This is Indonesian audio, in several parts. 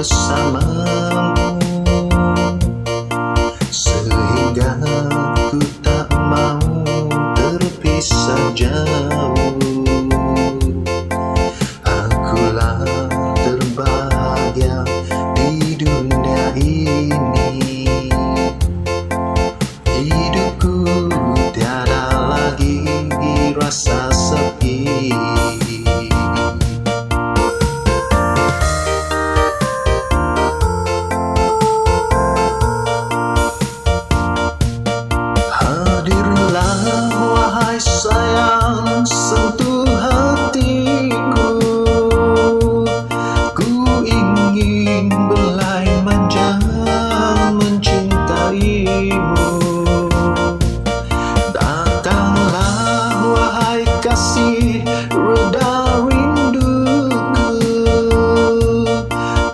bersamamu, sehingga ku tak mau terpisah jauh. Akulah terbahagia di dunia ini. Hidupku tiada lagi rasa sepi. Hadirlah wahai sayang, sentuh hatiku. Ku ingin belai manja mencintaimu. Datanglah wahai kasih, reda rinduku.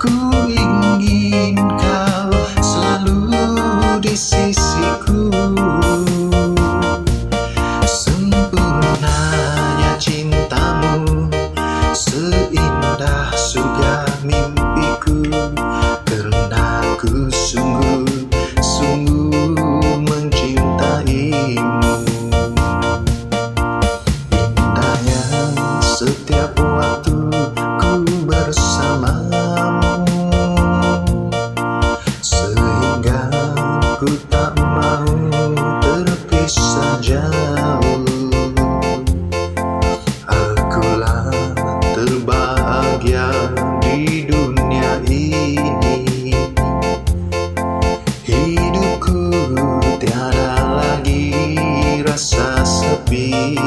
Ku ingin kau selalu di sisiku. Sempurnanya cintamu, seindah surga mimpiku. Karena ku sungguh-sungguh mencintaimu. Indahnya setiap waktu ku bersamamu, sehingga ku tak mau terpisah jauh. Akulah terbahagia di dunia ini. Hidupku tiada lagi rasa sepi.